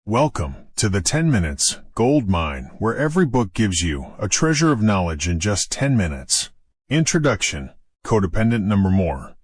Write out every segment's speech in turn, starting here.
Welcome to the 10 Minutes Gold Mine, where every book gives you a treasure of knowledge in just 10 minutes. Introduction: Codependent No More.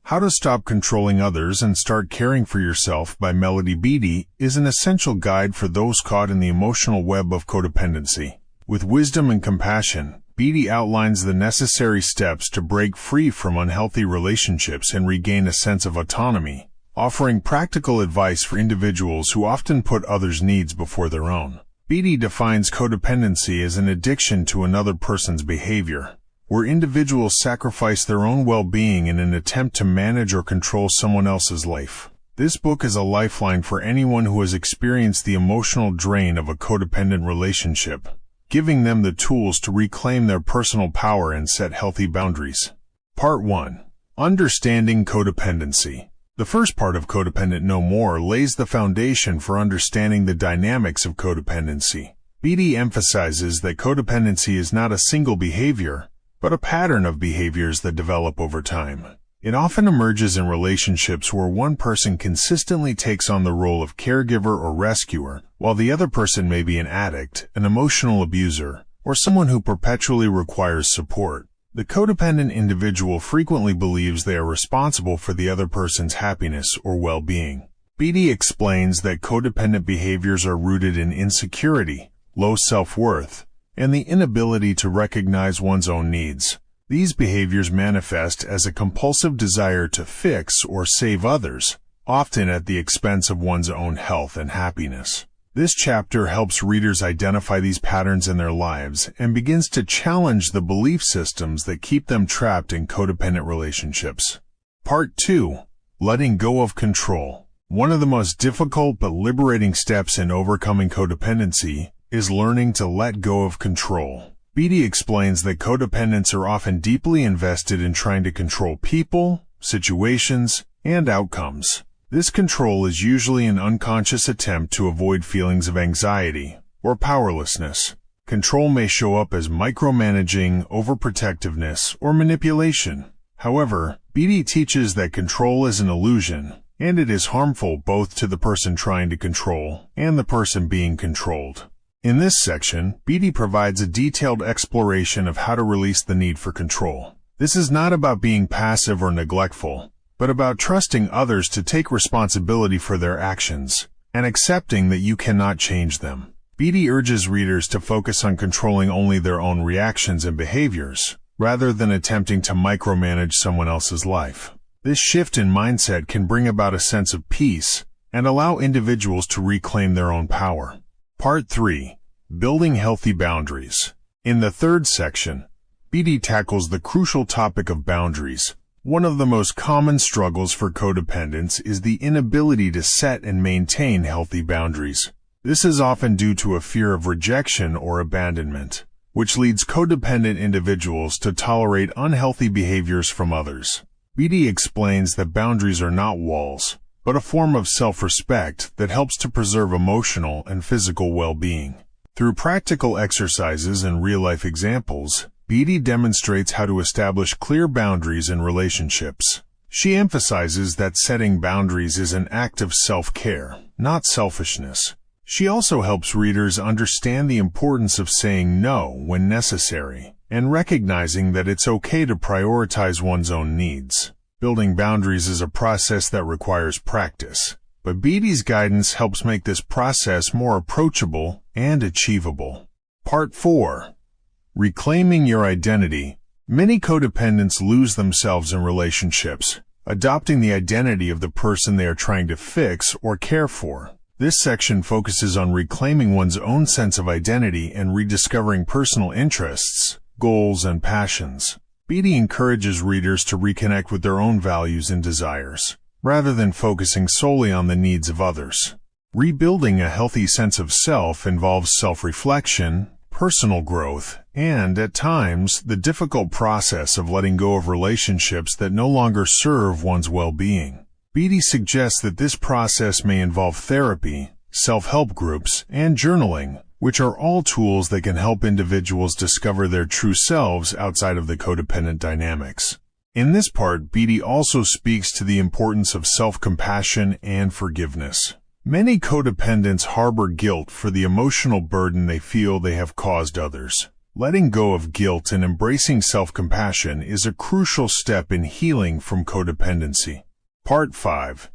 How to Stop Controlling Others and Start Caring for Yourself by Melody Beattie is an essential guide for those caught in the emotional web of codependency. With wisdom and compassion, Beattie outlines the necessary steps to break free from unhealthy relationships and regain a sense of autonomy, offering practical advice for individuals who often put others' needs before their own. Beattie defines codependency as an addiction to another person's behavior, where individuals sacrifice their own well-being in an attempt to manage or control someone else's life. This book is a lifeline for anyone who has experienced the emotional drain of a codependent relationship, giving them the tools to reclaim their personal power and set healthy boundaries. Part 1. Understanding Codependency. The first part of Codependent No More lays the foundation for understanding the dynamics of codependency. Beattie emphasizes that codependency is not a single behavior, but a pattern of behaviors that develop over time. It often emerges in relationships where one person consistently takes on the role of caregiver or rescuer, while the other person may be an addict, an emotional abuser, or someone who perpetually requires support. The codependent individual frequently believes they are responsible for the other person's happiness or well-being. Beattie explains that codependent behaviors are rooted in insecurity, low self-worth, and the inability to recognize one's own needs. These behaviors manifest as a compulsive desire to fix or save others, often at the expense of one's own health and happiness. This chapter helps readers identify these patterns in their lives and begins to challenge the belief systems that keep them trapped in codependent relationships. Part 2. Letting Go of Control. One of the most difficult but liberating steps in overcoming codependency is learning to let go of control. Beattie explains that codependents are often deeply invested in trying to control people, situations, and outcomes. This control is usually an unconscious attempt to avoid feelings of anxiety or powerlessness. Control may show up as micromanaging, overprotectiveness, or manipulation. However, Beattie teaches that control is an illusion, and it is harmful both to the person trying to control and the person being controlled. In this section, Beattie provides a detailed exploration of how to release the need for control. This is not about being passive or neglectful, but about trusting others to take responsibility for their actions and accepting that you cannot change them. Beattie urges readers to focus on controlling only their own reactions and behaviors, rather than attempting to micromanage someone else's life. This shift in mindset can bring about a sense of peace and allow individuals to reclaim their own power. Part 3. Building Healthy Boundaries. In the third section, Beattie tackles the crucial topic of boundaries. One of the most common struggles for codependents is the inability to set and maintain healthy boundaries. This is often due to a fear of rejection or abandonment, which leads codependent individuals to tolerate unhealthy behaviors from others. Beattie explains that boundaries are not walls, but a form of self-respect that helps to preserve emotional and physical well-being. Through practical exercises and real-life examples, Beattie demonstrates how to establish clear boundaries in relationships. She emphasizes that setting boundaries is an act of self-care, not selfishness. She also helps readers understand the importance of saying no when necessary, and recognizing that it's okay to prioritize one's own needs. Building boundaries is a process that requires practice, but Beattie's guidance helps make this process more approachable and achievable. Part 4. Reclaiming Your Identity. Many codependents lose themselves in relationships, adopting the identity of the person they are trying to fix or care for. This section focuses on reclaiming one's own sense of identity and rediscovering personal interests, goals, and passions. Beattie encourages readers to reconnect with their own values and desires, rather than focusing solely on the needs of others. Rebuilding a healthy sense of self involves self-reflection, personal growth, and, at times, the difficult process of letting go of relationships that no longer serve one's well-being. Beattie suggests that this process may involve therapy, self-help groups, and journaling, which are all tools that can help individuals discover their true selves outside of the codependent dynamics. In this part, Beattie also speaks to the importance of self-compassion and forgiveness. Many codependents harbor guilt for the emotional burden they feel they have caused others. Letting go of guilt and embracing self-compassion is a crucial step in healing from codependency. Part 5.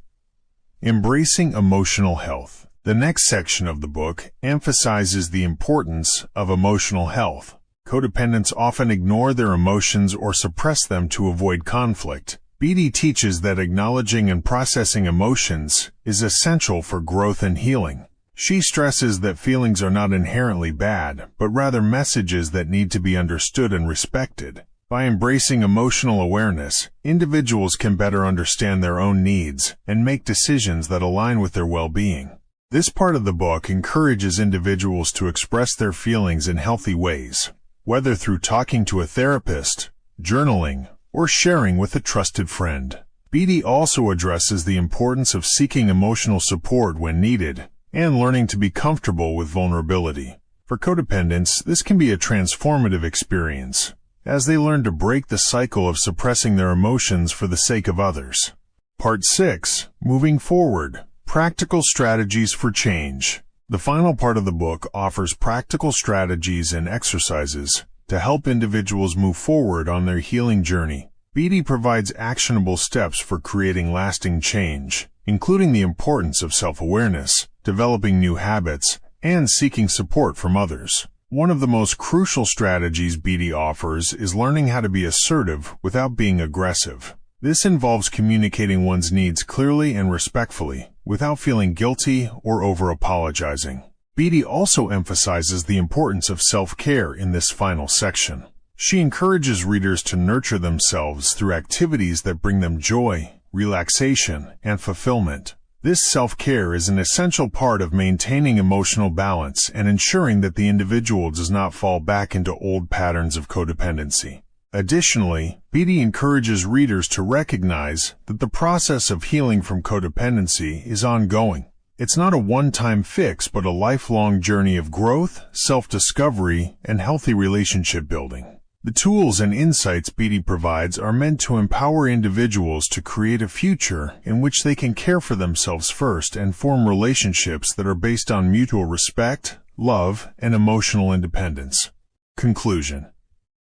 Embracing emotional health. The next section of the book emphasizes the importance of emotional health. Codependents often ignore their emotions or suppress them to avoid conflict. Beattie teaches that acknowledging and processing emotions is essential for growth and healing. She stresses that feelings are not inherently bad, but rather messages that need to be understood and respected. By embracing emotional awareness, individuals can better understand their own needs and make decisions that align with their well-being. This part of the book encourages individuals to express their feelings in healthy ways, whether through talking to a therapist, journaling, or sharing with a trusted friend. Beattie also addresses the importance of seeking emotional support when needed and learning to be comfortable with vulnerability. For codependents, this can be a transformative experience, as they learn to break the cycle of suppressing their emotions for the sake of others. Part 6. Moving forward. Practical strategies for change. The final part of the book offers practical strategies and exercises to help individuals move forward on their healing journey. Beattie provides actionable steps for creating lasting change, including the importance of self-awareness, developing new habits, and seeking support from others. One of the most crucial strategies Beattie offers is learning how to be assertive without being aggressive. This involves communicating one's needs clearly and respectfully, without feeling guilty or over-apologizing. Beattie also emphasizes the importance of self-care in this final section. She encourages readers to nurture themselves through activities that bring them joy, relaxation, and fulfillment. This self-care is an essential part of maintaining emotional balance and ensuring that the individual does not fall back into old patterns of codependency. Additionally, Beattie encourages readers to recognize that the process of healing from codependency is ongoing. It's not a one-time fix, but a lifelong journey of growth, self-discovery, and healthy relationship building. The tools and insights Beattie provides are meant to empower individuals to create a future in which they can care for themselves first and form relationships that are based on mutual respect, love, and emotional independence. Conclusion.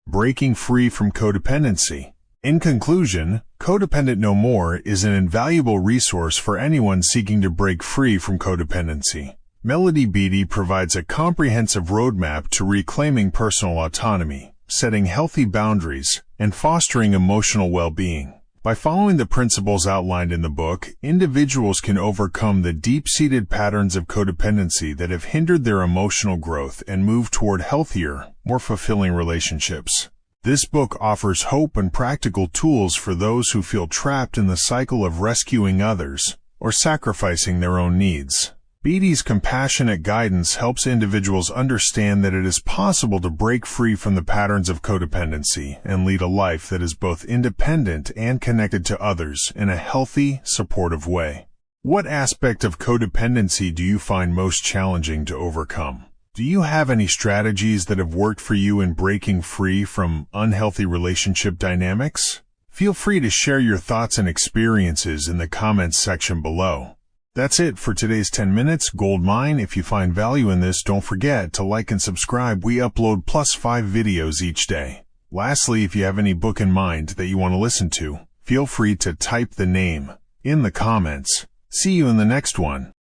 Breaking free from codependency. In conclusion, Codependent No More is an invaluable resource for anyone seeking to break free from codependency. Melody Beattie provides a comprehensive roadmap to reclaiming personal autonomy, setting healthy boundaries, and fostering emotional well-being. By following the principles outlined in the book, individuals can overcome the deep-seated patterns of codependency that have hindered their emotional growth and move toward healthier, more fulfilling relationships. This book offers hope and practical tools for those who feel trapped in the cycle of rescuing others or sacrificing their own needs. Beattie's compassionate guidance helps individuals understand that it is possible to break free from the patterns of codependency and lead a life that is both independent and connected to others in a healthy, supportive way. What aspect of codependency do you find most challenging to overcome? Do you have any strategies that have worked for you in breaking free from unhealthy relationship dynamics? Feel free to share your thoughts and experiences in the comments section below. That's it for today's 10 Minutes Gold Mine. If you find value in this, don't forget to like and subscribe. We upload +5 videos each day. Lastly, if you have any book in mind that you want to listen to, feel free to type the name in the comments. See you in the next one.